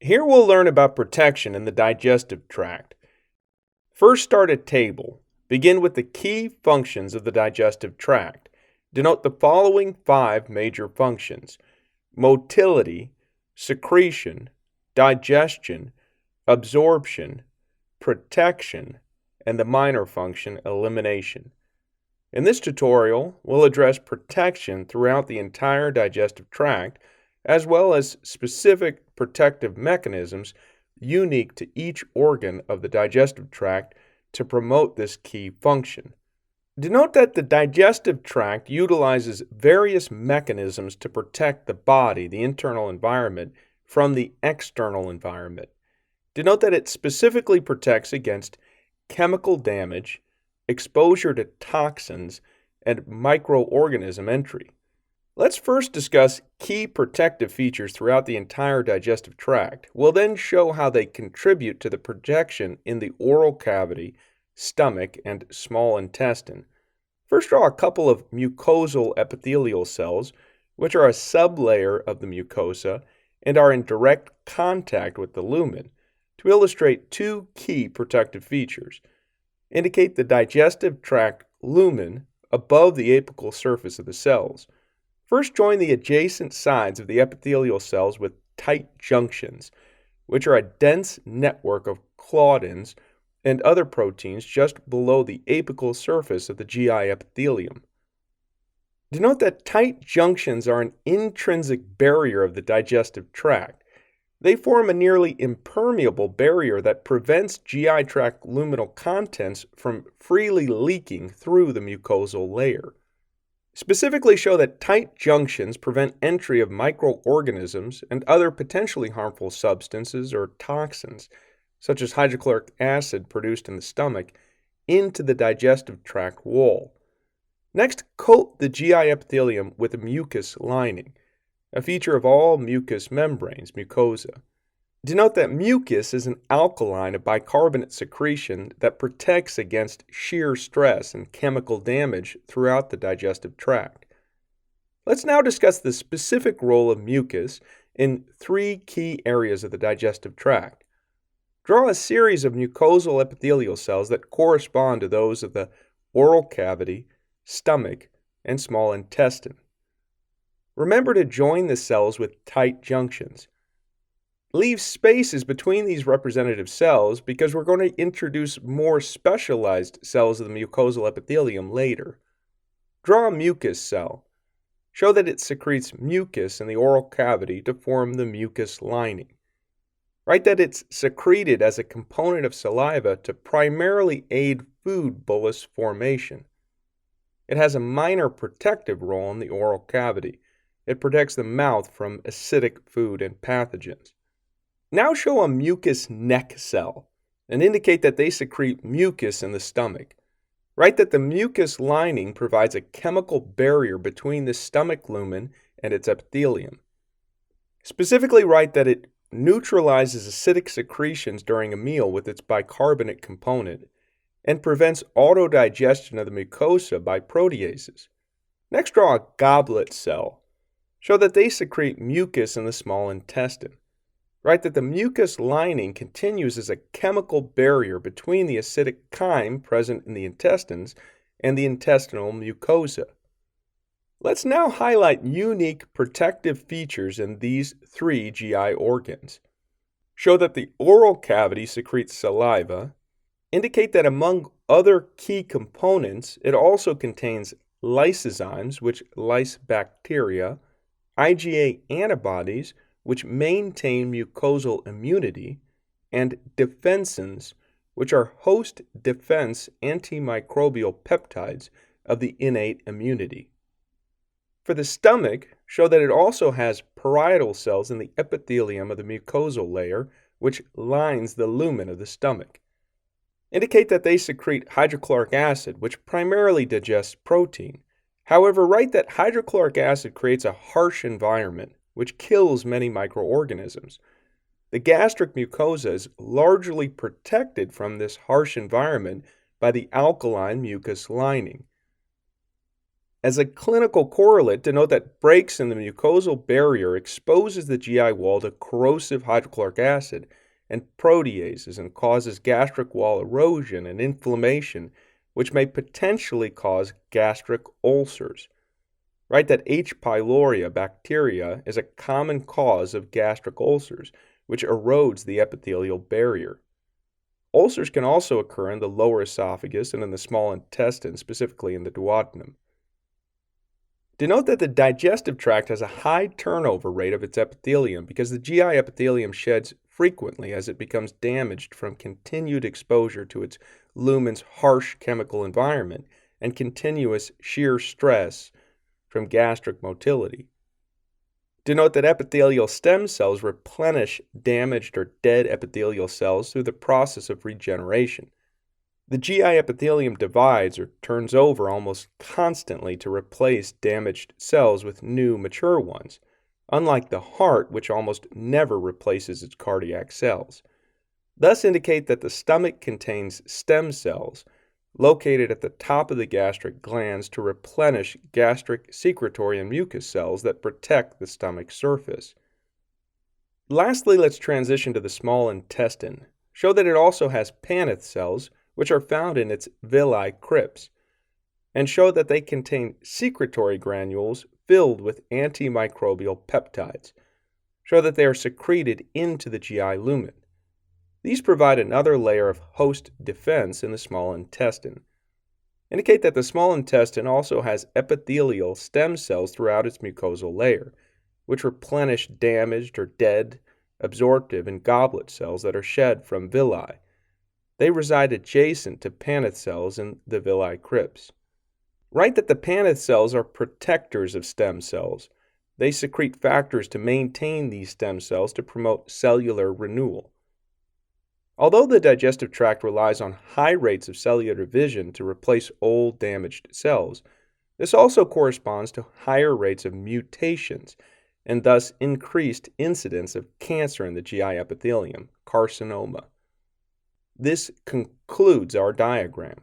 Here we'll learn about protection in the digestive tract. First, start a table. Begin with the key functions of the digestive tract. Denote the following 5 major functions: motility, secretion, digestion, absorption, protection, and the minor function, elimination. In this tutorial, we'll address protection throughout the entire digestive tract, as well as specific protective mechanisms unique to each organ of the digestive tract to promote this key function. Denote that the digestive tract utilizes various mechanisms to protect the body, the internal environment, from the external environment. Denote that it specifically protects against chemical damage, exposure to toxins, and microorganism entry. Let's first discuss key protective features throughout the entire digestive tract. We'll then show how they contribute to the protection in the oral cavity, stomach, and small intestine. First, draw a couple of mucosal epithelial cells, which are a sublayer of the mucosa and are in direct contact with the lumen, to illustrate 2 key protective features. Indicate the digestive tract lumen above the apical surface of the cells. First, join the adjacent sides of the epithelial cells with tight junctions, which are a dense network of claudins and other proteins just below the apical surface of the GI epithelium. Denote that tight junctions are an intrinsic barrier of the digestive tract. They form a nearly impermeable barrier that prevents GI tract luminal contents from freely leaking through the mucosal layer. Specifically show that tight junctions prevent entry of microorganisms and other potentially harmful substances or toxins, such as hydrochloric acid produced in the stomach, into the digestive tract wall. Next, coat the GI epithelium with a mucus lining, a feature of all mucous membranes, mucosa. Denote that mucus is an alkaline of bicarbonate secretion that protects against shear stress and chemical damage throughout the digestive tract. Let's now discuss the specific role of mucus in 3 key areas of the digestive tract. Draw a series of mucosal epithelial cells that correspond to those of the oral cavity, stomach, and small intestine. Remember to join the cells with tight junctions. Leave spaces between these representative cells because we're going to introduce more specialized cells of the mucosal epithelium later. Draw a mucus cell. Show that it secretes mucus in the oral cavity to form the mucus lining. Write that it's secreted as a component of saliva to primarily aid food bolus formation. It has a minor protective role in the oral cavity. It protects the mouth from acidic food and pathogens. Now show a mucus neck cell and indicate that they secrete mucus in the stomach. Write that the mucus lining provides a chemical barrier between the stomach lumen and its epithelium. Specifically, write that it neutralizes acidic secretions during a meal with its bicarbonate component and prevents autodigestion of the mucosa by proteases. Next, draw a goblet cell. Show that they secrete mucus in the small intestine. Write that the mucus lining continues as a chemical barrier between the acidic chyme present in the intestines and the intestinal mucosa. Let's now highlight unique protective features in these 3 GI organs. Show that the oral cavity secretes saliva. Indicate that among other key components, it also contains lysozymes, which lyse bacteria, IgA antibodies, which maintain mucosal immunity, and defensins, which are host defense antimicrobial peptides of the innate immunity. For the stomach, show that it also has parietal cells in the epithelium of the mucosal layer, which lines the lumen of the stomach. Indicate that they secrete hydrochloric acid, which primarily digests protein. However, write that hydrochloric acid creates a harsh environment, which kills many microorganisms. The gastric mucosa is largely protected from this harsh environment by the alkaline mucus lining. As a clinical correlate, denote that breaks in the mucosal barrier exposes the GI wall to corrosive hydrochloric acid and proteases and causes gastric wall erosion and inflammation, which may potentially cause gastric ulcers. Write that H. pylori bacteria is a common cause of gastric ulcers, which erodes the epithelial barrier. Ulcers can also occur in the lower esophagus and in the small intestine, specifically in the duodenum. Denote that the digestive tract has a high turnover rate of its epithelium because the GI epithelium sheds frequently as it becomes damaged from continued exposure to its lumen's harsh chemical environment and continuous shear stress from gastric motility. Denote that epithelial stem cells replenish damaged or dead epithelial cells through the process of regeneration. The GI epithelium divides or turns over almost constantly to replace damaged cells with new, mature ones, unlike the heart, which almost never replaces its cardiac cells. Thus indicate that the stomach contains stem cells located at the top of the gastric glands to replenish gastric secretory and mucus cells that protect the stomach surface. Lastly, let's transition to the small intestine. Show that it also has Paneth cells, which are found in its villi crypts, and show that they contain secretory granules filled with antimicrobial peptides. Show that they are secreted into the GI lumen. These provide another layer of host defense in the small intestine. Indicate that the small intestine also has epithelial stem cells throughout its mucosal layer, which replenish damaged or dead absorptive and goblet cells that are shed from villi. They reside adjacent to Paneth cells in the villi crypts. Write that the Paneth cells are protectors of stem cells. They secrete factors to maintain these stem cells to promote cellular renewal. Although the digestive tract relies on high rates of cellular division to replace old damaged cells, this also corresponds to higher rates of mutations and thus increased incidence of cancer in the GI epithelium, carcinoma. This concludes our diagram.